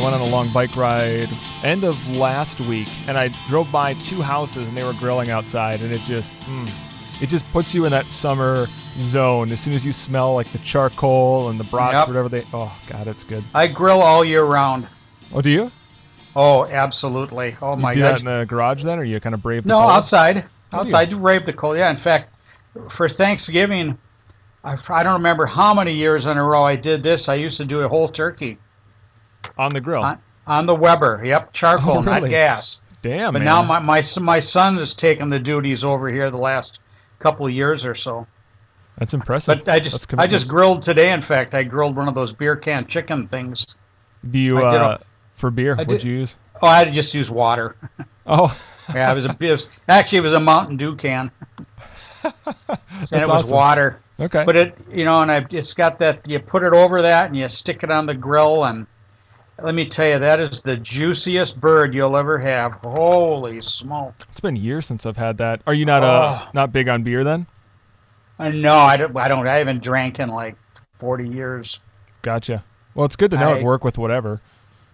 went on a long bike ride end of last week, and I drove by 2 houses, and they were grilling outside, and it just puts you in that summer zone. As soon as you smell like the charcoal and the brats, whatever oh God, it's good. I grill all year round. Oh, do you? Oh, absolutely. Oh my God. You do that in the garage then, or you kind of brave the cold? No, outside. Oh, outside to brave the cold. Yeah, in fact, for Thanksgiving, I don't remember how many years in a row I did this. I used to do a whole turkey. On the grill? On the Weber. Yep, charcoal, really? not gas. Damn, but man. now my son has taken the duties over here the last couple of years or so. That's impressive. But I just grilled today. In fact, I grilled one of those beer can chicken things. Do you for beer? What'd you use? Oh, I just use water. Oh. Yeah, it was a Mountain Dew can. And it was awesome. water. Okay. But it's got that, you put it over that and you stick it on the grill, and let me tell you, that is the juiciest bird you'll ever have. Holy smoke. It's been years since I've had that. Are you not big on beer then? No, I don't. I haven't drank in like 40 years. Gotcha. Well, it's good to know it work with whatever.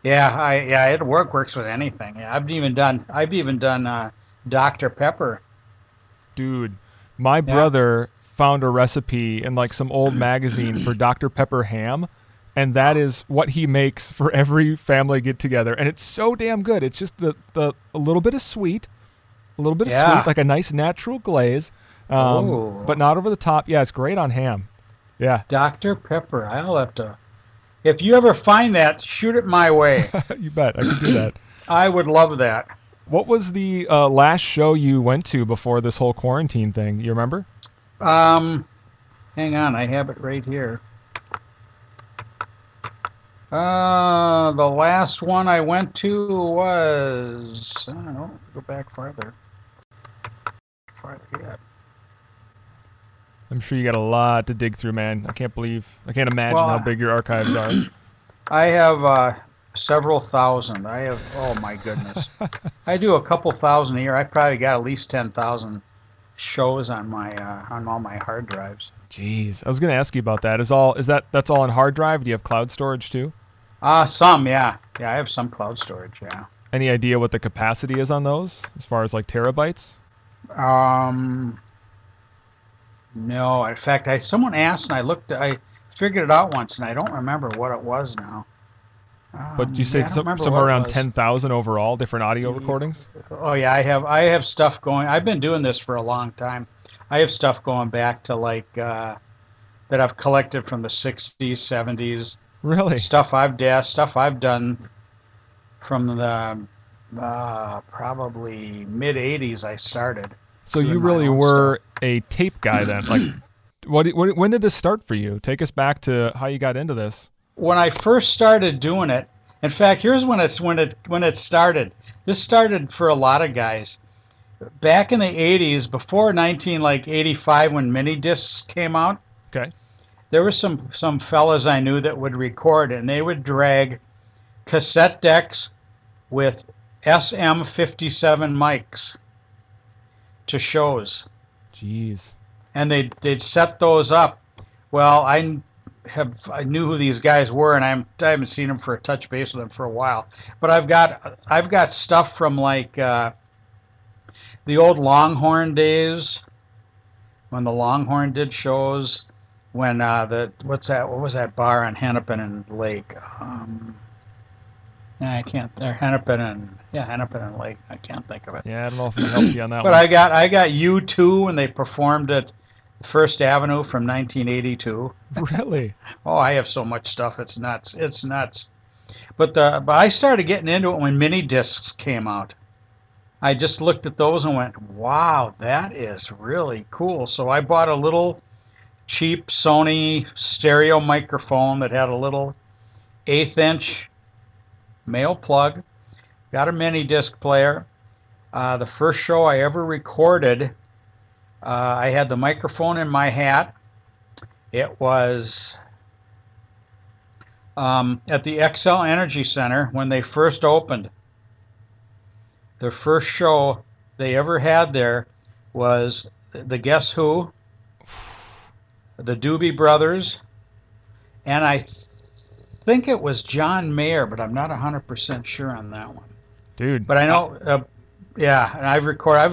Yeah, it works with anything. Yeah, I've even done Dr. Pepper. Dude, my brother found a recipe in like some old magazine for Dr. Pepper ham, and that is what he makes for every family get together, and it's so damn good. It's just a little bit of sweet, like a nice natural glaze, but not over the top. Yeah, it's great on ham. Yeah. Dr. Pepper. I'll have to. If you ever find that, shoot it my way. You bet. I can do that. I would love that. What was the last show you went to before this whole quarantine thing? You remember? Hang on. I have it right here. The last one I went to was... I don't know. Go back farther. Farther yet. I'm sure you got a lot to dig through, man. I can't imagine how big your archives are. I have several thousand. Oh my goodness. I do a couple thousand a year. I probably got at least 10,000 shows on my on all my hard drives. Jeez, I was going to ask you about that. That's all on hard drive? Do you have cloud storage too? Some, yeah. Yeah, I have some cloud storage, yeah. Any idea what the capacity is on those as far as like terabytes? No, in fact, someone asked and I figured it out once, and I don't remember what it was now. But you say somewhere around 10,000 overall, different audio recordings? Oh yeah, I have stuff going. I've been doing this for a long time. I have stuff going back to like that I've collected from the 60s, 70s. Really? Stuff I've done from the probably mid 80s. I started. So you really were a tape guy then. Like, when did this start for you? Take us back to how you got into this. When I first started doing it, in fact, here's when it started. This started for a lot of guys. Back in the 80s, before 1985, when mini discs came out. Okay. There were some fellas I knew that would record, and they would drag cassette decks with SM57 mics to shows. Jeez. And they'd set those up. Well, I knew who these guys were, and I haven't seen them for a touch base with them for a while. But I've got stuff from like the old Longhorn days, when the Longhorn did shows, when what was that bar on Hennepin and Lake? Hennepin and Lake. I can't think of it. Yeah, I don't know if it helped you on that but one. But I got U2 when they performed at First Avenue from 1982. Really? Oh, I have so much stuff. It's nuts. It's nuts. But I started getting into it when mini discs came out. I just looked at those and went, wow, that is really cool. So I bought a little cheap Sony stereo microphone that had a little 1/8" male plug. Got a mini disc player. The first show I ever recorded, I had the microphone in my hat. It was at the XL Energy Center when they first opened. The first show they ever had there was the Guess Who, the Doobie Brothers, and I think it was John Mayer, but I'm not 100% sure on that one. Dude. But I know, yeah, and I've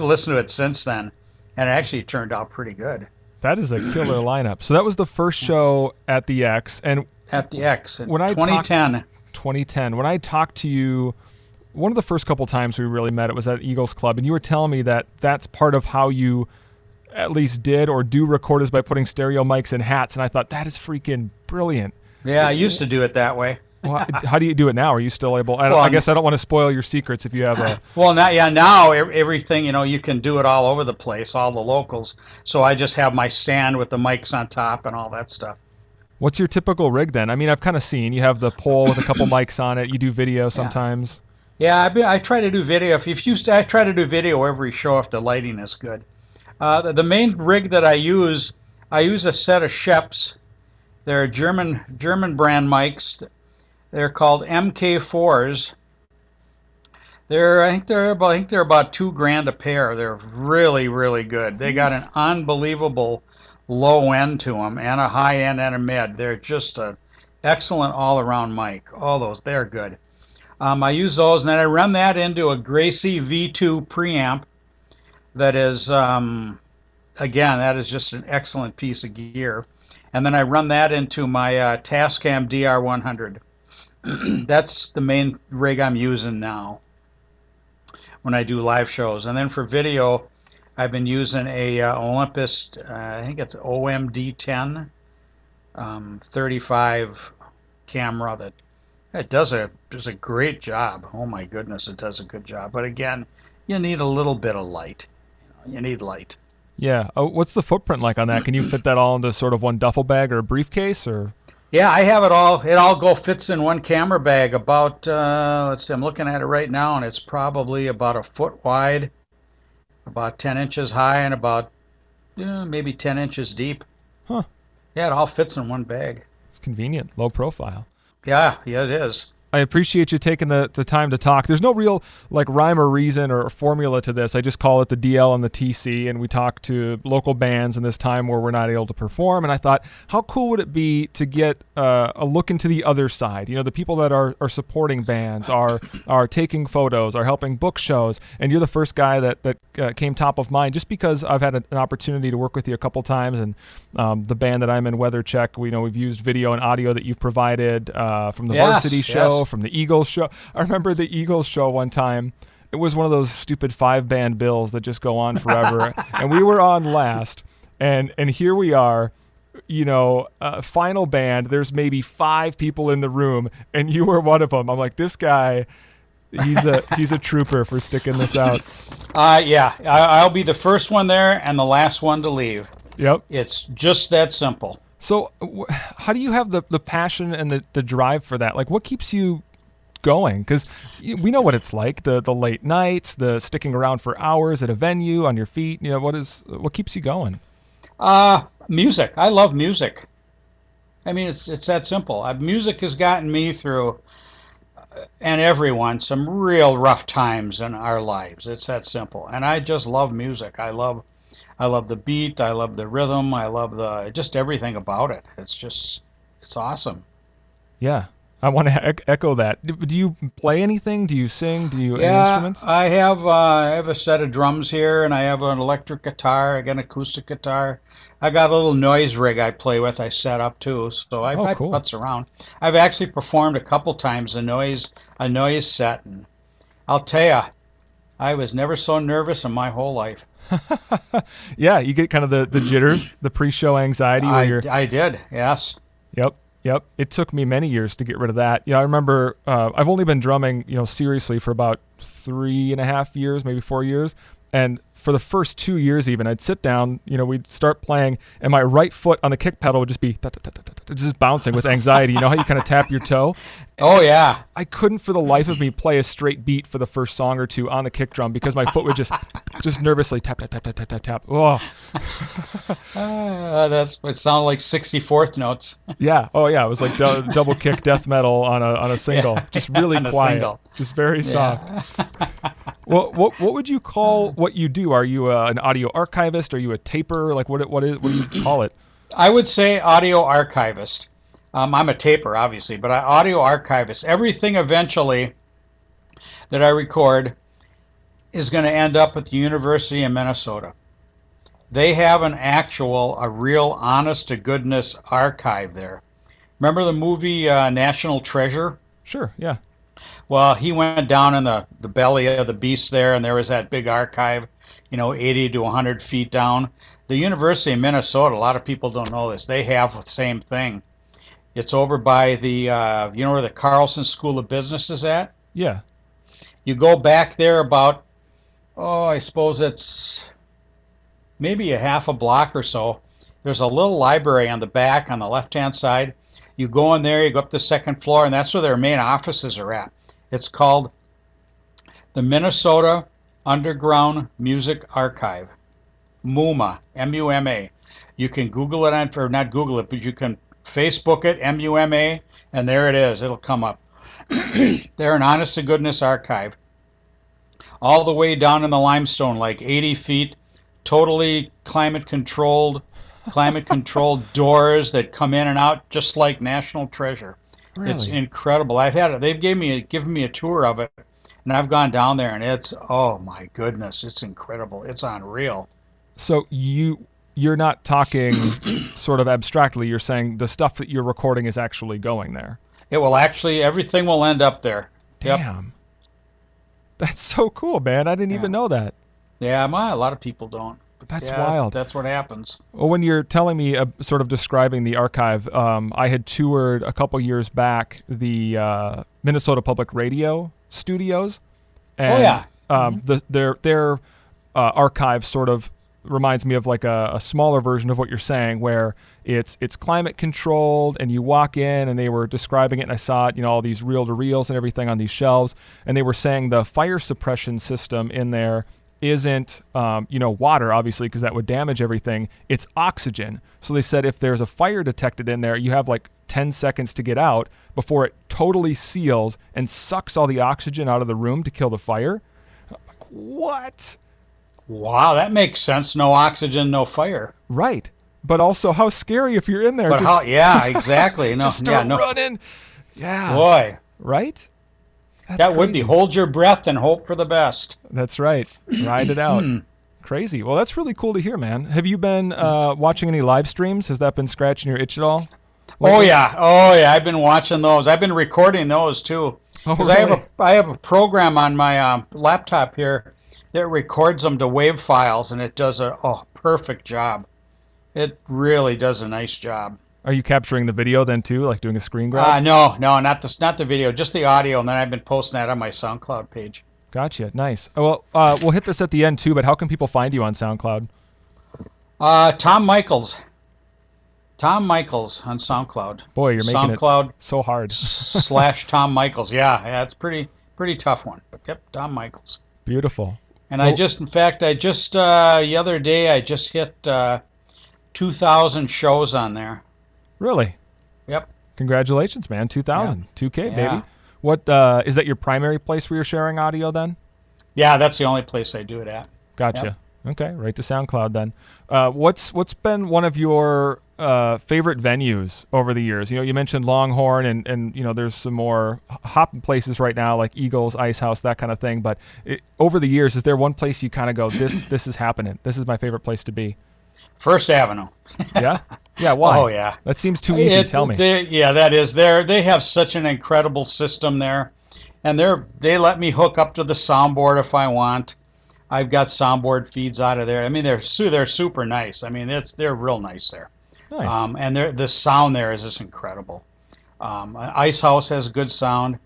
listened to it since then, and it actually turned out pretty good. That is a killer lineup. So that was the first show at the X, and at the X in when 2010. 2010. When I talked to you, one of the first couple times we really met, it was at Eagles Club, and you were telling me that that's part of how you at least did or do record is by putting stereo mics in hats, and I thought that is freaking brilliant. Yeah, I used to do it that way. Well, how do you do it now? Are you still able? I guess I don't want to spoil your secrets if you have a. Well, now everything, you can do it all over the place, all the locals. So I just have my stand with the mics on top and all that stuff. What's your typical rig then? I mean, I've kind of seen you have the pole with a couple mics on it. You do video sometimes. Yeah, I try to do video. I try to do video every show if the lighting is good. The main rig that I use a set of Sheps. They're German brand mics. They're called MK4s. I think they're about $2,000 a pair. They're really, really good. They got an unbelievable low end to them and a high end and a mid. They're just an excellent all around mic. All those, they're good. I use those, and then I run that into a Gracie V2 preamp. That is, again, that is just an excellent piece of gear. And then I run that into my Tascam DR100. That's the main rig I'm using now when I do live shows. And then for video, I've been using a Olympus, I think it's OMD10 35 camera that does a great job. Oh my goodness, it does a good job. But again, you need a little bit of light. You need light. Yeah. Oh, what's the footprint like on that? Can you fit that all into sort of one duffel bag or a briefcase, or? Yeah, I have it all. It all fits in one camera bag. About let's see, I'm looking at it right now, and it's probably about a foot wide, about 10 inches high, and about maybe 10 inches deep. Huh. Yeah, it all fits in one bag. It's convenient, low profile. Yeah, it is. I appreciate you taking the time to talk. There's no real rhyme or reason or formula to this. I just call it the DL and the TC, and we talk to local bands in this time where we're not able to perform. And I thought, how cool would it be to get a look into the other side? The people that are supporting bands, are taking photos, are helping book shows. And you're the first guy that came top of mind just because I've had an opportunity to work with you a couple times. And the band that I'm in, Weather Check, we've used video and audio that you've provided from the Varsity show. From the Eagles show. I remember the Eagles show one time. It was one of those stupid 5-band bills that just go on forever. And we were on last. And here we are, final band. There's maybe 5 people in the room, and you were one of them. I'm like, this guy, he's a trooper for sticking this out. Yeah, I'll be the first one there and the last one to leave. Yep. It's just that simple. So how do you have the passion and the drive for that? What keeps you going? Because we know what it's like, the late nights, the sticking around for hours at a venue on your feet. What keeps you going? Music. I love music. I mean, it's that simple. Music has gotten me through, and everyone, some real rough times in our lives. It's that simple. And I just love music. I love the beat. I love the rhythm. I love just everything about it. It's awesome. Yeah, I want to echo that. Do you play anything? Do you sing? Do you any instruments? I have a set of drums here, and I have an electric guitar. I got an acoustic guitar. I got a little noise rig I play with. I set up too, so I cool. putz around. I've actually performed a couple times a noise set, and I'll tell you, I was never so nervous in my whole life. Yeah, you get kind of the jitters, the pre-show anxiety. I did, yes. Yep. It took me many years to get rid of that. I remember I've only been drumming, seriously for about 3.5 years, maybe 4 years. And for the first 2 years even, I'd sit down, we'd start playing, and my right foot on the kick pedal would just be just bouncing with anxiety. You know how you kind of tap your toe? Oh, yeah. I couldn't for the life of me play a straight beat for the first song or two on the kick drum because my foot would just nervously tap, tap, tap, tap, tap, tap, tap. Oh. It sounded like 64th notes. Yeah. Oh, yeah. It was like double kick death metal on a single. Yeah. Just really quiet. Just very soft. Well, what would you call what you do? Are you an audio archivist? Are you a taper? What do you call it? I would say audio archivist. I'm a taper, obviously, but audio archivist. Everything eventually that I record is going to end up at the University of Minnesota. They have a real honest to goodness archive there. Remember the movie National Treasure? Sure, yeah. Well, he went down in the belly of the beast there, and there was that big archive, 80 to 100 feet down. The University of Minnesota, a lot of people don't know this, they have the same thing. It's over by you know where the Carlson School of Business is at? Yeah. You go back there about, I suppose it's maybe a half a block or so. There's a little library on the back on the left-hand side. You go in there, you go up the second floor, and that's where their main offices are at. It's called the Minnesota Underground Music Archive, MUMA, M-U-M-A. You can Google it, or not Google it, but you can Facebook it, M-U-M-A, and there it is. It'll come up. They're an honest-to-goodness archive. All the way down in the limestone, like 80 feet, totally climate-controlled doors that come in and out just like National Treasure. Really? It's incredible. They've given me a tour of it, and I've gone down there, and it's, oh my goodness, it's incredible. It's unreal. So you're not talking sort of abstractly. You're saying the stuff that you're recording is actually going there. It will actually, everything will end up there. Yep. Damn. That's so cool, man. I didn't even know that. Yeah, a lot of people don't. That's wild. That's what happens. Well, when you're telling me, sort of describing the archive, I had toured a couple years back the Minnesota Public Radio studios. And, their archive sort of reminds me of like a smaller version of what you're saying, where it's climate controlled, and you walk in, and they were describing it, and I saw it, all these reel-to-reels and everything on these shelves, and they were saying the fire suppression system in there isn't water, obviously, because that would damage everything. It's oxygen. So they said if there's a fire detected in there, you have like 10 seconds to get out before it totally seals and sucks all the oxygen out of the room to kill the fire. I'm like, what? Wow, that makes sense. No oxygen, no fire. Right. But also, how scary if you're in there. But yeah, exactly. No, just start running. Yeah. Boy. Right? That would be. Hold your breath and hope for the best. That's right. Ride it out. Crazy. Well, that's really cool to hear, man. Have you been watching any live streams? Has that been scratching your itch at all? Oh yeah. I've been watching those. I've been recording those too. Because really? I have a program on my laptop here that records them to WAV files, and it does a perfect job. It really does a nice job. Are you capturing the video then too, like doing a screen grab? No, not the video, just the audio, and then I've been posting that on my SoundCloud page. Gotcha. Nice. Well, we'll hit this at the end too, but how can people find you on SoundCloud? Tom Michaels. Tom Michaels on SoundCloud. Boy, you're making it so hard. / Tom Michaels. Yeah, it's pretty tough one. But yep, Tom Michaels. Beautiful. And I just the other day I just hit 2,000 shows on there. Really? Yep. Congratulations, man. 2,000. Yeah. 2K, yeah. baby. What is that your primary place where you're sharing audio then? Yeah, that's the only place I do it at. Gotcha. Yep. Okay, right to SoundCloud then. What's been one of your favorite venues over the years? You mentioned Longhorn, and there's some more hop places right now like Eagles, Ice House, that kind of thing. But over the years, is there one place you kind of go, this is happening? This is my favorite place to be. First Avenue. Yeah? Yeah, why? Oh, yeah. That seems too easy, tell me. Yeah, that is. They have such an incredible system there. And they let me hook up to the soundboard if I want. I've got soundboard feeds out of there. I mean, they're super nice. I mean, they're real nice there. Nice. And the sound there is just incredible. Ice House has good sound.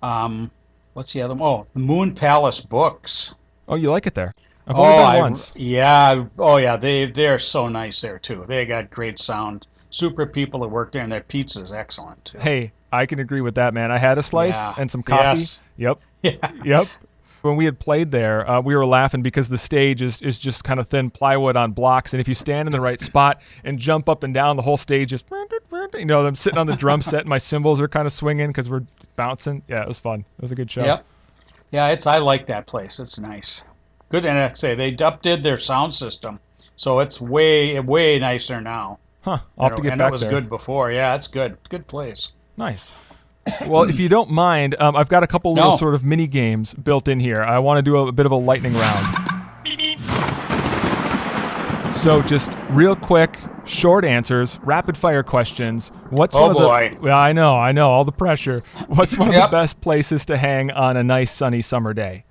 What's the other one? Oh, the Moon Palace Books. Oh, you like it there? I've only been once. Yeah. Oh, yeah. They're so nice there, too. They got great sound. Super people that work there, and their pizza is excellent, too. Hey, I can agree with that, man. I had a slice and some coffee. Yes. Yep. Yeah. Yep. When we had played there, we were laughing because the stage is just kind of thin plywood on blocks, and if you stand in the right spot and jump up and down, the whole stage is, I'm sitting on the drum set, and my cymbals are kind of swinging because we're bouncing. Yeah, it was fun. It was a good show. Yep. Yeah, I like that place. It's nice. Good, and I say they updid their sound system, so it's way nicer now. Huh. I'll have to get And back it was there. good before. Yeah, it's good. Good place. Nice. Well, if you don't mind, I've got a couple little No. sort of mini games built in here. I want to do a bit of a lightning round. So just real quick, short answers, rapid fire questions. What's Oh, one boy. of the? Yeah, I know, all the pressure. What's one of the Yep. best places to hang on a nice sunny summer day?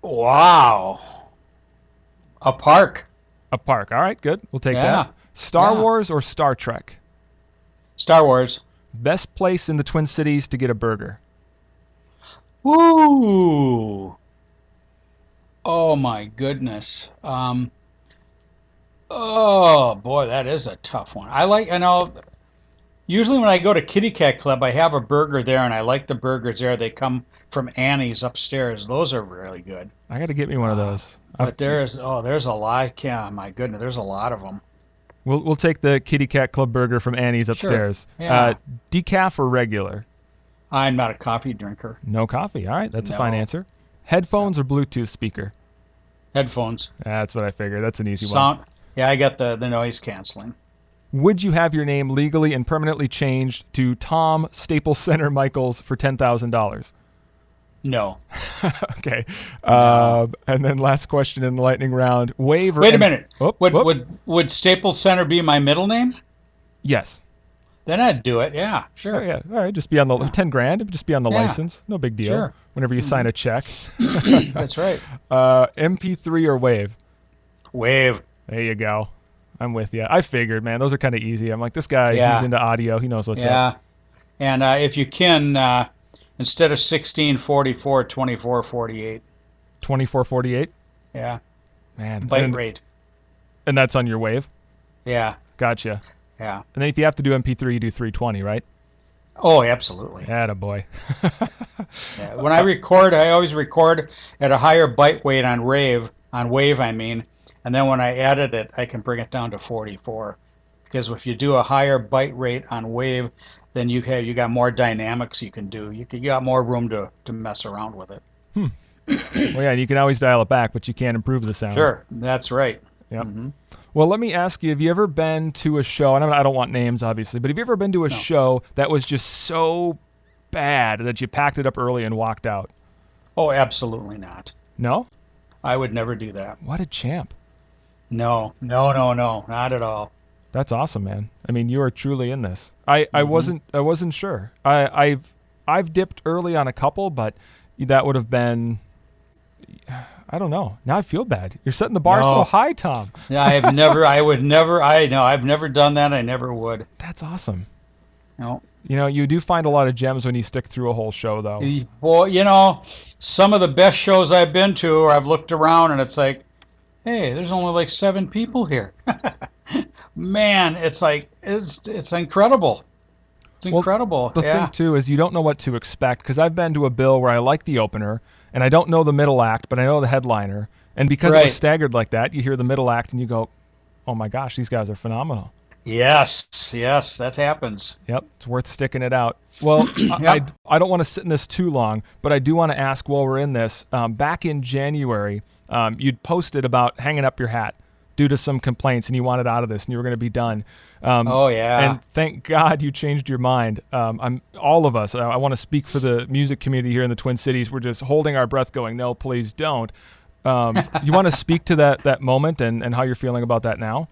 Wow. A park. A park. All right, good. We'll take Yeah. that. Star Yeah. Wars or Star Trek? Star Wars. Best place in the Twin Cities to get a burger? Woo. Oh my goodness. Oh boy, that is a tough one. I know, usually when I go to Kitty Cat Club, I have a burger there, and I like the burgers there. They come from Annie's upstairs. Those are really good. I got to get me one of those. But there's a lot. Yeah, my goodness, there's a lot of them. We'll take the Kitty Cat Club burger from Annie's upstairs. Sure. Yeah. Decaf or regular? I'm not a coffee drinker. No coffee. All right, that's a No. fine answer. Headphones or Bluetooth speaker? Headphones. That's what I figured. That's an easy one. Sound. Yeah, I got the noise canceling. Would you have your name legally and permanently changed to Tom Staples Center Michaels for $10,000? No. Okay. And then last question in the lightning round. Wave or Wait a minute. Oh, Would Staples Center be my middle name? Yes. Then I'd do it. Yeah, Oh, sure. yeah. All right. Just be on the 10 grand. It'd just be on the Yeah. license. No big deal. Sure. Whenever you sign a check. That's right. MP3 or Wave? Wave. There you go. I'm with you. I figured, man. Those are kind of easy. I'm like, this guy, Yeah. he's into audio. He knows what's up. Yeah. And if you can, instead of 1644, 2448. 2448? Yeah. Man. Byte rate. And that's on your Wave? Yeah. Gotcha. Yeah. And then if you have to do MP3, you do 320, right? Oh, absolutely. Attaboy. Yeah. When I record, I always record at a higher byte rate on Wave, I mean. And then when I edit it, I can bring it down to 44. Because if you do a higher byte rate on Wave, then you got more dynamics you can do. You got more room to mess around with it. Well, yeah, and you can always dial it back, but you can't improve the sound. Sure, that's right. Yep. Mm-hmm. Well, let me ask you, have you ever been to a show, and I don't want names, obviously, but have you ever been to a show that was just so bad that you packed it up early and walked out? Oh, absolutely not. No? I would never do that. What a champ. No, not at all. That's awesome, man. I mean, you are truly in this. I wasn't sure. I've dipped early on a couple, but that would have been, I don't know. Now I feel bad. You're setting the bar so high, Tom. Yeah, I've never done that. I never would. That's awesome. No. You know, you do find a lot of gems when you stick through a whole show, though. Well, some of the best shows I've been to, I've looked around and it's like, hey, there's only like 7 people here. Man, it's like it's incredible. It's incredible. The thing too is you don't know what to expect, because I've been to a bill where I like the opener and I don't know the middle act, but I know the headliner, and because it was staggered like that, you hear the middle act and you go, "Oh my gosh, these guys are phenomenal." Yes, that happens. Yep, it's worth sticking it out. Well, I don't want to sit in this too long, but I do want to ask while we're in this. Back in January, you'd posted about hanging up your hat due to some complaints, and you wanted out of this, and you were going to be done. Oh yeah. And thank God you changed your mind. All of us. I want to speak for the music community here in the Twin Cities. We're just holding our breath, going, "No, please don't." You want to speak to that moment and how you're feeling about that now?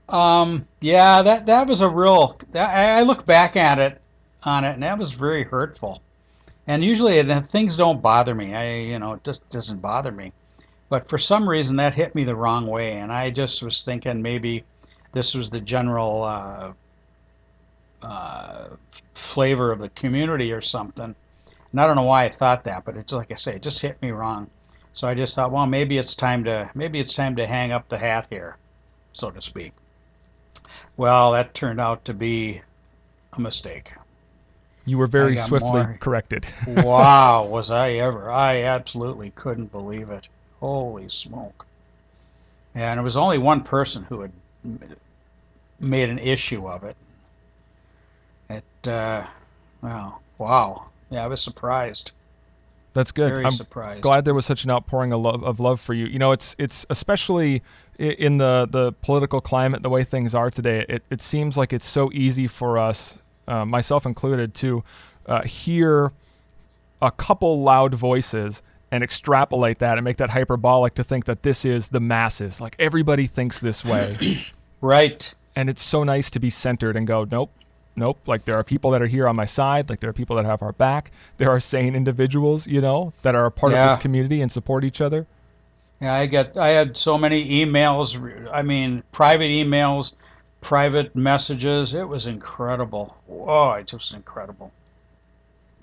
Yeah, that was a real. I look back at it, and that was very hurtful. And usually things don't bother me. It just doesn't bother me. But for some reason that hit me the wrong way, and I just was thinking maybe this was the general flavor of the community or something. And I don't know why I thought that, but it's like I say, it just hit me wrong. So I just thought, well, maybe it's time to hang up the hat here, so to speak. Well, that turned out to be a mistake. You were very swiftly corrected. Wow, was I ever. I absolutely couldn't believe it. Holy smoke. And it was only one person who had made an issue of it. Wow. Yeah, I was surprised. That's good. Very I'm surprised. glad there was such an outpouring of love for you. You know, it's especially in the political climate, the way things are today. It seems like it's so easy for us, myself included, to hear a couple loud voices and extrapolate that and make that hyperbolic to think that this is the masses. Like everybody thinks this way. Right. And it's so nice to be centered and go, nope. Like there are people that are here on my side. Like there are people that have our back. There are sane individuals, you know, that are a part of this community and support each other. Yeah, I had so many emails. I mean, private emails, private messages. It was incredible. Oh, it was incredible.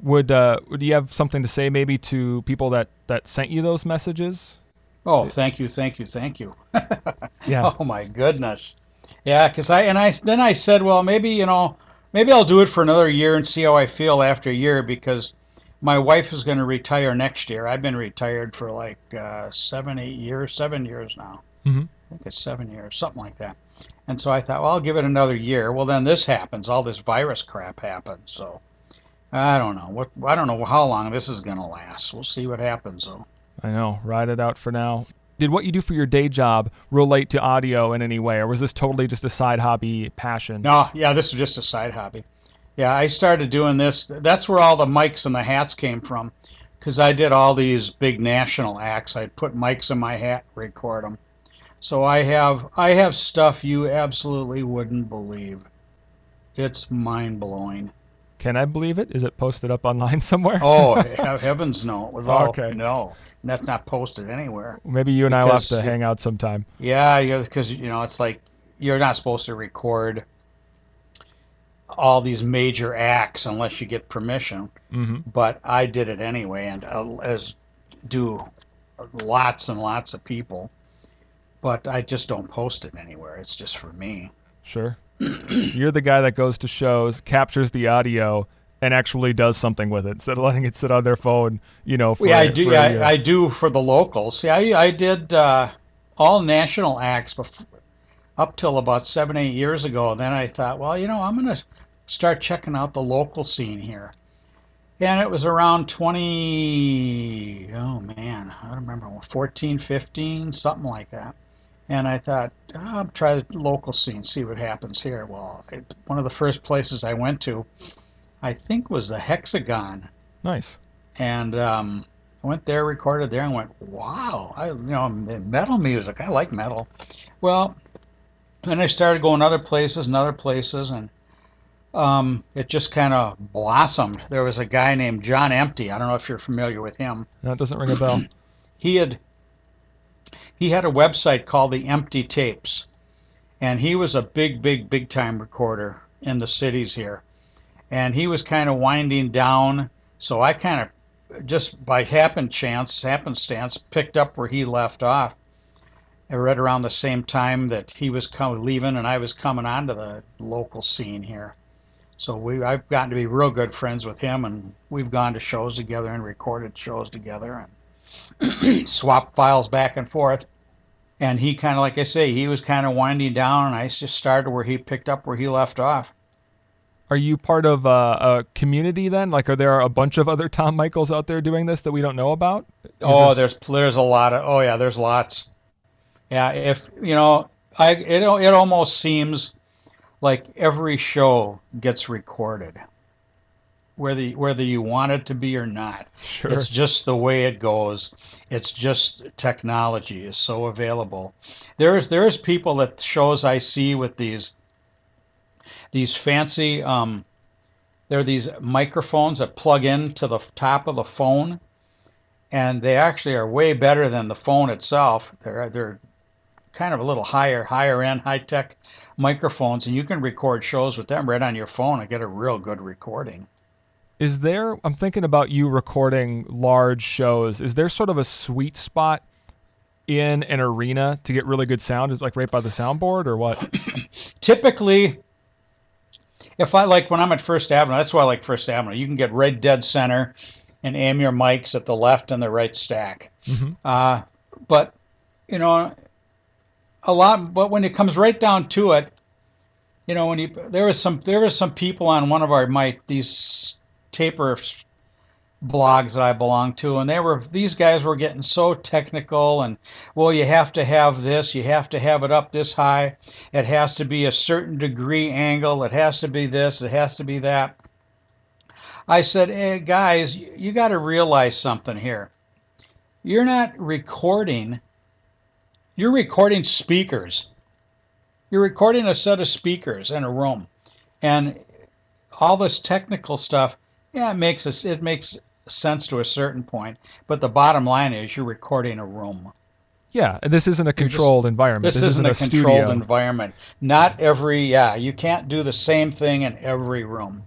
Would you have something to say maybe to people that sent you those messages? Oh, thank you, thank you, thank you. Yeah. Oh my goodness. Yeah, because then I said, well, maybe maybe I'll do it for another year and see how I feel after a year, because my wife is going to retire next year. I've been retired for like 7 years now. Mm-hmm. I think it's 7 years, something like that. And so I thought, well, I'll give it another year. Well, then this happens. All this virus crap happens. So I don't know I don't know how long this is going to last. We'll see what happens, though. I know. Ride it out for now. Did what you do for your day job relate to audio in any way, or was this totally just a side hobby passion? No, yeah, this is just a side hobby. Yeah, I started doing this. That's where all the mics and the hats came from, because I did all these big national acts. I'd put mics in my hat, record them. So I have stuff you absolutely wouldn't believe. It's mind blowing. Can I believe it? Is it posted up online somewhere? Oh, heavens no. It was all, Okay. No, that's not posted anywhere. Maybe you and I will have to hang out sometime. Yeah, because it's like you're not supposed to record all these major acts unless you get permission. Mm-hmm. But I did it anyway, and as do lots and lots of people. But I just don't post it anywhere. It's just for me. Sure. You're the guy that goes to shows, captures the audio, and actually does something with it instead of letting it sit on their phone. I do. Yeah, I do for the locals. See, I did all national acts up till about 7-8 years ago. And then I thought, well, I'm going to start checking out the local scene here. And it was around 20, oh man, I don't remember, 14, 15, something like that. And I thought, I'll try the local scene, see what happens here. Well, one of the first places I went to, I think, was the Hexagon. Nice. And I went there, recorded there, and went, wow, metal music. I like metal. Well, then I started going other places, and it just kind of blossomed. There was a guy named John Empty. I don't know if you're familiar with him. That doesn't ring a bell. He had a website called the Empty Tapes, and he was a big time recorder in the cities here. And he was kind of winding down, so I kind of just by happenstance picked up where he left off. I read around the same time that he was leaving and I was coming onto the local scene here. So I've gotten to be real good friends with him, and we've gone to shows together and recorded shows together and swap files back and forth. And he kind of, like I say, he was kind of winding down, and I just started where he picked up where he left off. Are you part of a community then? Like, are there a bunch of other Tom Michaels out there doing this that we don't know about? There's a lot of, oh yeah, there's lots. Yeah, it almost seems like every show gets recorded, whether you want it to be or not. Sure. It's just the way it goes. It's just technology is so available. There's people that shows I see with these fancy there are these microphones that plug into the top of the phone, and they actually are way better than the phone itself. They're kind of a little higher end, high tech microphones, and you can record shows with them right on your phone and get a real good recording. I'm thinking about you recording large shows. Is there sort of a sweet spot in an arena to get really good sound? Is it like right by the soundboard or what? Typically, if I like when I'm at First Avenue, that's why I like First Avenue. You can get right dead center and aim your mics at the left and the right stack. Mm-hmm. But but when it comes right down to it, there was some people on one of our these taper blogs that I belong to, and these guys were getting so technical, and well, you have to have this, you have to have it up this high, it has to be a certain degree angle, it has to be this, it has to be that. I said, hey guys, you got to realize something here. You're not recording, you're recording speakers. You're recording a set of speakers in a room, and all this technical stuff, yeah, it makes sense to a certain point, but the bottom line is you're recording a room. Yeah, and this isn't a controlled environment. This isn't a controlled studio. environment. You can't do the same thing in every room.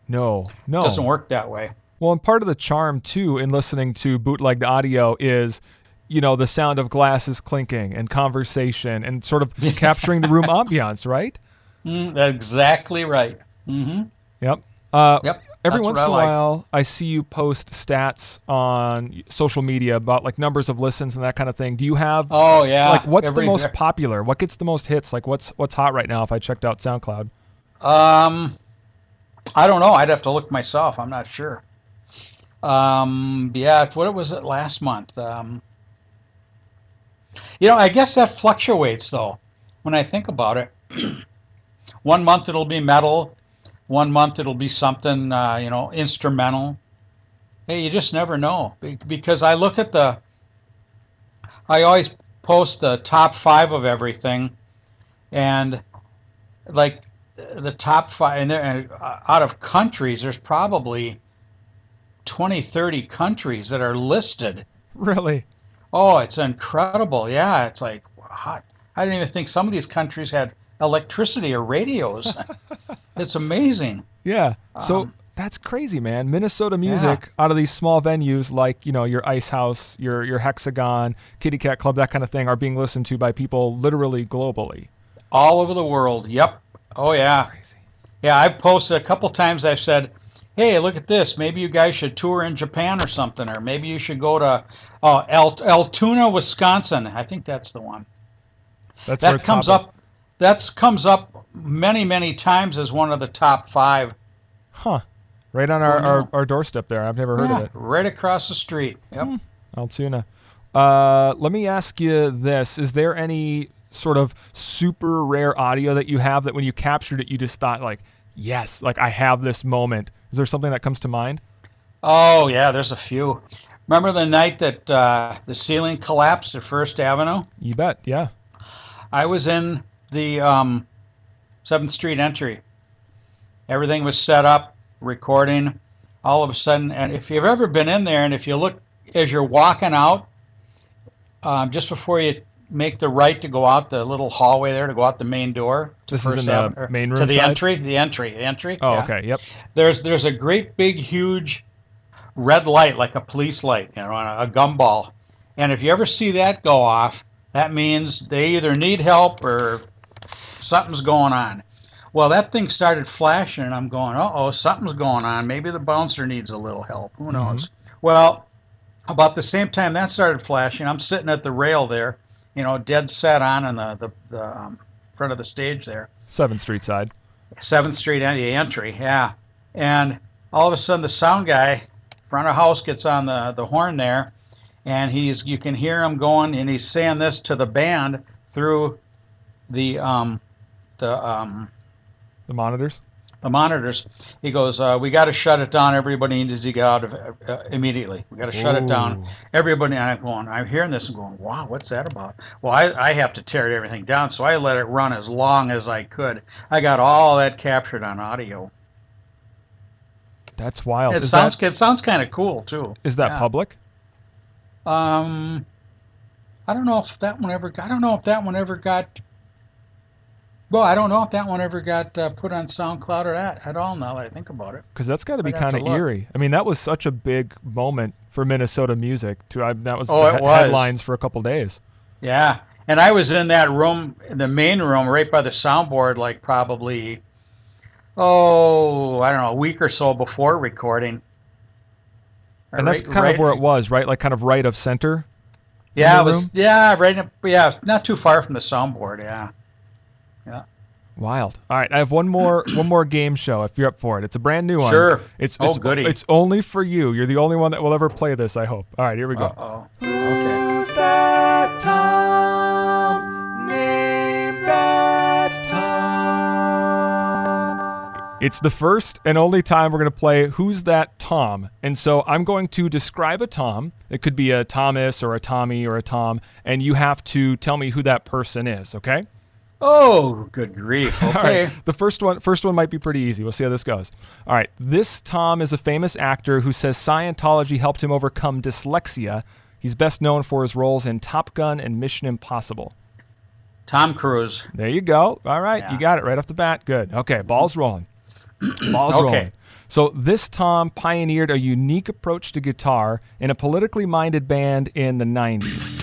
No. It doesn't work that way. Well, and part of the charm too in listening to bootlegged audio is, the sound of glasses clinking and conversation and sort of capturing the room ambiance, right? Exactly right. Mm-hmm. Yep. Yep. Every once in a while, I see you post stats on social media about like numbers of listens and that kind of thing. Do you have? Oh yeah. Like, what's the most popular? What gets the most hits? Like, what's hot right now? If I checked out SoundCloud. I don't know. I'd have to look myself. I'm not sure. Yeah. What was it last month? I guess that fluctuates though. When I think about it, 1 month it'll be metal. 1 month it'll be something, instrumental. Hey, you just never know. Because I always post the top 5 of everything, and like the top 5, and out of countries, there's probably 20, 30 countries that are listed. Really? Oh, it's incredible. Yeah, it's like, hot. I didn't even think some of these countries had electricity or radios. It's amazing. Yeah. So that's crazy, man. Minnesota music out of these small venues like, your Ice House, your Hexagon, Kitty Cat Club, that kind of thing are being listened to by people literally globally. All over the world. Yep. Oh, yeah. That's crazy. Yeah, I've posted a couple times. I've said, hey, look at this. Maybe you guys should tour in Japan or something, or maybe you should go to Altoona, Wisconsin. I think that's the one. That comes up. That comes up many, many times as one of the top 5. Huh. Right on our doorstep there. I've never heard of it. Right across the street. Yep. Altoona. Let me ask you this. Is there any sort of super rare audio that you have that when you captured it, you just thought like, yes, like I have this moment? Is there something that comes to mind? Oh, yeah, there's a few. Remember the night that the ceiling collapsed at First Avenue? You bet, yeah. I was in the 7th Street entry. Everything was set up, recording. All of a sudden, and if you've ever been in there, and if you look as you're walking out, just before you make the right to go out the little hallway there, to go out the main door to this First is in Avenue, the main room to the side? entry. Oh, yeah. okay, yep. There's a great big huge red light, like a police light, on a gumball. And if you ever see that go off, that means they either need help or something's going on. Well, that thing started flashing, and I'm going, uh-oh, something's going on. Maybe the bouncer needs a little help. Who knows? Well, about the same time that started flashing, I'm sitting at the rail there, dead set on the front of the stage there. 7th Street side. 7th Street entry, yeah. And all of a sudden, the sound guy, front of house, gets on the horn there, and you can hear him going, and he's saying this to the band through the monitors. The monitors. He goes, we got to shut it down. Everybody needs to get out of immediately. We got to shut it down. Everybody. And I'm hearing this and going, wow, what's that about? Well, I have to tear everything down, so I let it run as long as I could. I got all that captured on audio. That's wild. It sounds kind of cool too. Is that public? I don't know if that one ever got. Well, I don't know if that one ever got put on SoundCloud or that at all. Now that I think about it, because that's got to be kind of eerie. I mean, that was such a big moment for Minnesota music. That was headlines for a couple days. Yeah, and I was in that room, the main room, right by the soundboard, like probably, I don't know, a week or so before recording. And that's kind of where it was, right? Like kind of right of center. Yeah, it was. Yeah, right. Yeah, not too far from the soundboard. Yeah. Yeah. Wild. All right, I have one more game show if you're up for it. It's a brand new one. Sure. It's goody. It's only for you. You're the only one that will ever play this, I hope. All right, here we go. Uh-oh. Okay. Who's that Tom? Name that Tom. It's the first and only time we're going to play Who's That Tom? And so I'm going to describe a Tom. It could be a Thomas or a Tommy or a Tom, and you have to tell me who that person is, okay? Oh, good grief. Okay. All right. The first one might be pretty easy. We'll see how this goes. All right. This Tom is a famous actor who says Scientology helped him overcome dyslexia. He's best known for his roles in Top Gun and Mission Impossible. Tom Cruise. There you go. All right. Yeah. You got it right off the bat. Good. Okay. Ball's rolling. Ball's rolling. So this Tom pioneered a unique approach to guitar in a politically minded band in the 90s.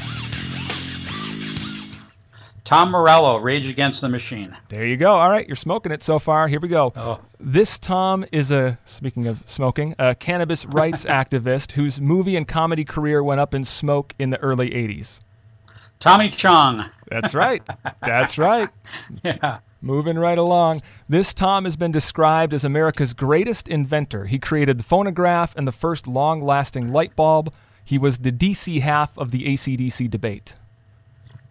Tom Morello, Rage Against the Machine. There you go. All right, you're smoking it so far. Here we go. Oh. This Tom is speaking of smoking, a cannabis rights activist whose movie and comedy career went up in smoke in the early 80s. Tommy Chong. That's right. That's right. Yeah. Moving right along. This Tom has been described as America's greatest inventor. He created the phonograph and the first long-lasting light bulb. He was the DC half of the AC/DC debate.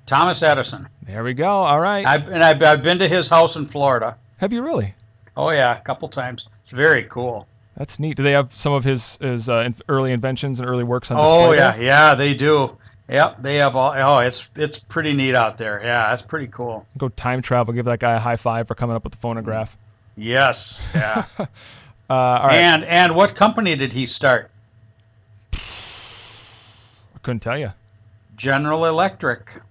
Thomas Edison. There we go. All right. I've been to his house in Florida. Have you really? Oh yeah, a couple times. It's very cool. That's neat. Do they have some of his early inventions and early works on display? Oh there? yeah, they do. Yep, they have all. Oh, it's pretty neat out there. Yeah, that's pretty cool. Go time travel. Give that guy a high five for coming up with the phonograph. Yes. Yeah. All right. And what company did he start? I couldn't tell you. General Electric.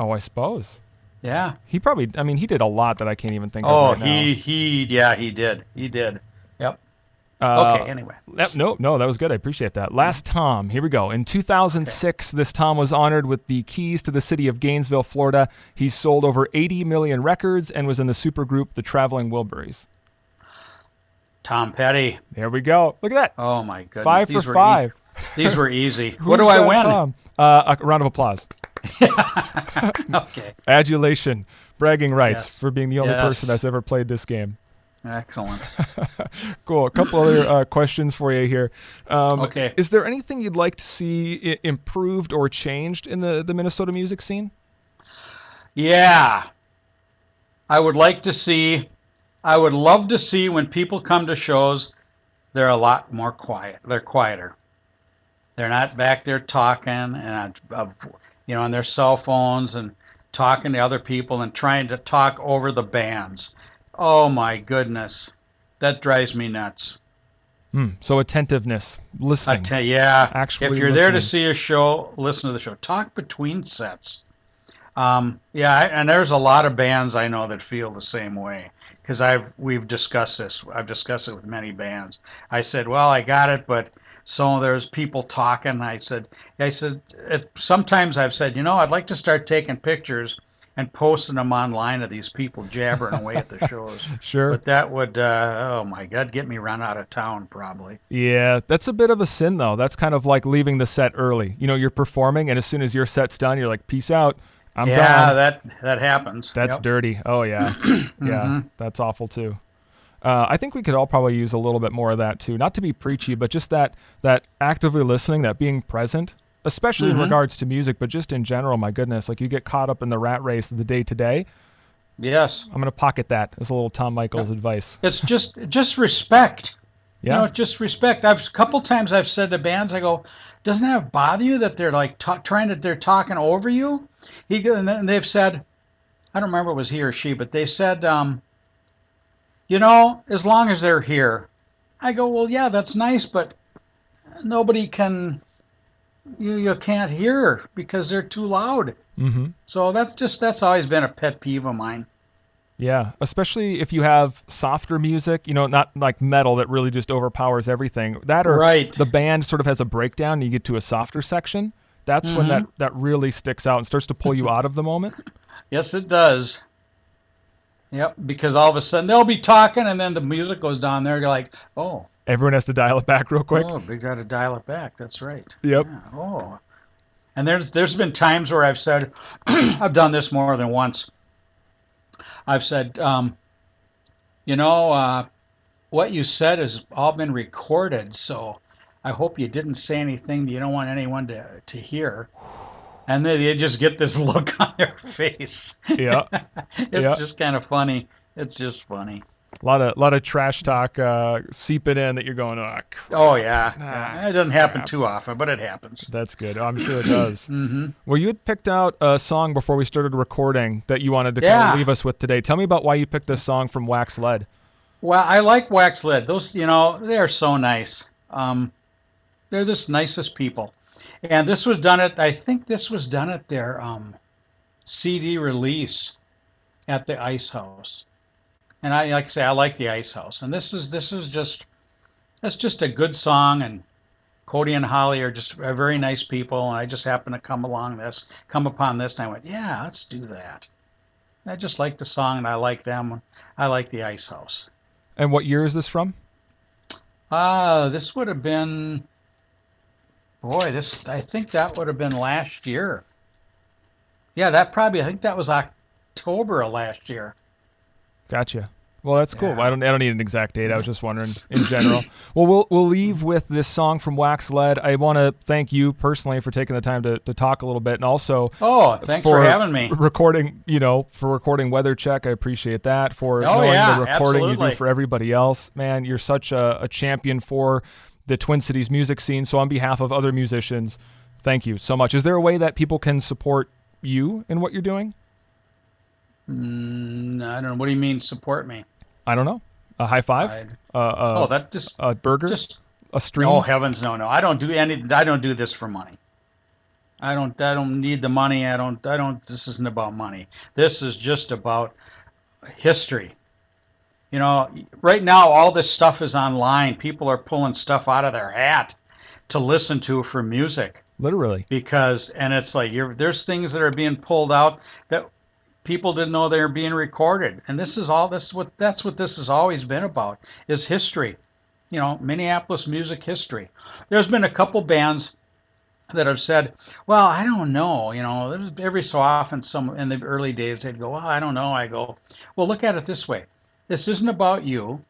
Oh, I suppose. Yeah. He probably. I mean, he did a lot that I can't even think of right now. he did. He did. Yep. Uh, Okay. Anyway. No, that was good. I appreciate that. Last Tom. Here we go. In 2006, this Tom was honored with the keys to the city of Gainesville, Florida. He's sold over 80 million records and was in the supergroup The Traveling Wilburys. Tom Petty. There we go. Look at that. Oh my goodness. 5 for 5. These were easy. Who's What do I that win? Tom? A round of applause. Okay. Adulation. Bragging rights Yes. for being the only Yes. person that's ever played this game. Excellent. Cool. A couple other questions for you here. Okay. Is there anything you'd like to see improved or changed in the Minnesota music scene? Yeah. I would like to see, I would love to see when people come to shows, they're a lot more quiet. They're quieter. They're not back there talking and on their cell phones and talking to other people and trying to talk over the bands. Oh my goodness, that drives me nuts. So attentiveness, listening. Actually, if you're there to listening. see a show, listen to the show. Talk between sets. And there's a lot of bands I know that feel the same way because we've discussed this. I've discussed it with many bands. I said, well, I got it, but so there's people talking. I said, sometimes I've said, I'd like to start taking pictures and posting them online of these people jabbering away at the shows. Sure. But that would, oh my God, get me run out of town probably. Yeah, that's a bit of a sin, though. That's kind of like leaving the set early. You're performing, and as soon as your set's done, you're like, peace out. I'm gone. Yeah, that happens. That's Yep. dirty. Oh, yeah. Yeah, that's awful, too. I think we could all probably use a little bit more of that, too. Not to be preachy, but just that actively listening, that being present, especially in regards to music, but just in general, my goodness. Like, you get caught up in the rat race of the day-to-day. Yes. I'm going to pocket that as a little Tom Michaels advice. It's just respect. Yeah. Just respect. A couple times I've said to bands, I go, doesn't that bother you that they're like they're talking over you? And they've said, I don't remember if it was he or she, but they said, as long as they're here. I go, well, yeah, that's nice, but nobody can, you can't hear because they're too loud. Mm-hmm. So that's always been a pet peeve of mine. Yeah, especially if you have softer music, not like metal that really just overpowers everything. That or right. The band sort of has a breakdown and you get to a softer section. That's when that really sticks out and starts to pull you out of the moment. Yes, it does. Yep, because all of a sudden they'll be talking and then the music goes down there. You're like, oh. Everyone has to dial it back real quick. Oh, we got to dial it back. That's right. Yep. Yeah. Oh. And there's been times where I've said, I've done this more than once. I've said, you know, what you said has all been recorded, so I hope you didn't say anything that you don't want anyone to hear. And then you just get this look on their face. Yeah, It's yeah. just kind of funny. It's just funny. A lot of trash talk seeping in that you're going, oh, Oh crap. yeah, Ah, yeah. It doesn't happen crap. too often, but it happens. That's good. I'm sure it does. Hmm. Well, you had picked out a song before we started recording that you wanted to kind of Yeah. leave us with today. Tell me about why you picked this song from Wax Lead. Well, I like Wax Lid. Those, they are so nice. They're the nicest people. And this was done at, I think this was done at their CD release at the Ice House. And I, like I say, I like the Ice House. And this is just, that's just a good song. And Cody and Holly are just very nice people. And I just happened to come upon this, and I went, yeah, let's do that. I just like the song, and I like them. I like the Ice House. And what year is this from? This would have been, boy, I think that would have been last year. Yeah, I think that was October of last year. Gotcha. Well, that's cool. Yeah. I don't need an exact date. I was just wondering in general. Well, we'll leave with this song from Wax Lead. I want to thank you personally for taking the time to talk a little bit, and also Oh, thanks for having me. recording. For recording Weather Check. I appreciate that. For Oh, knowing yeah, the recording you absolutely. do for everybody else. Man, you're such a champion for the Twin Cities music scene. So on behalf of other musicians, thank you so much. Is there a way that people can support you in what you're doing? I don't know. What do you mean support me? I don't know. A high five? I, Uh, that just a burger? just A stream? oh heavens, no, no. I don't do this for money. I don't need the money. This isn't about money. This is just about history. Right now all this stuff is online. People are pulling stuff out of their hat to listen to for music Literally. and it's like there's things that are being pulled out that people didn't know they were being recorded. And that's what this has always been about, is history. Minneapolis music history. There's been a couple bands that have said, well, I don't know, every so often some in the early days they'd go, well, I don't know. I go, well, look at it this way. This isn't about you.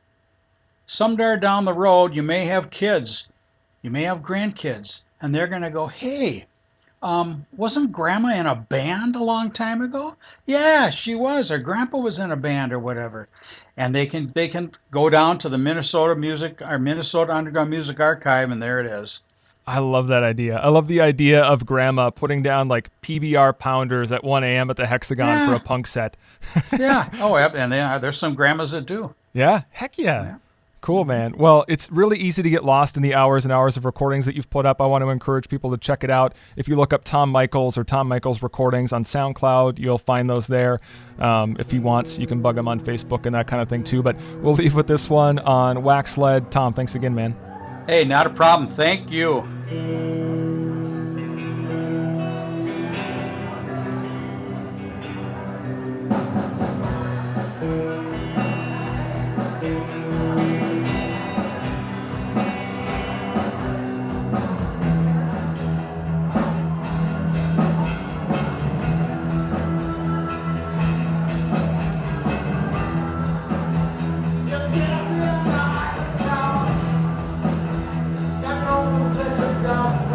Somewhere down the road you may have kids, you may have grandkids, and they're going to go, hey, wasn't grandma in a band a long time ago? Yeah, she was. Or grandpa was in a band or whatever. And they can go down to the Minnesota Underground Music Archive, and there it is. I love that idea. I love the idea of grandma putting down like PBR pounders at 1 a.m. at the Hexagon for Yeah. a punk set. Yeah. Oh, yep. And there's some grandmas that do. Yeah. Heck yeah. Yeah. Cool, man. Well, it's really easy to get lost in the hours and hours of recordings that you've put up. I want to encourage people to check it out. If you look up Tom Michaels or Tom Michaels Recordings on SoundCloud, you'll find those there. If he wants, you can bug him on Facebook and that kind of thing too. But we'll leave with this one on Wax Lead. Tom, thanks again, man. Hey, not a problem. Thank you. That road was such a dumb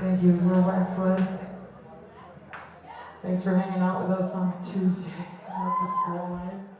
Thank you, Will Waxley. Thanks for hanging out with us on Tuesday. That's a school night.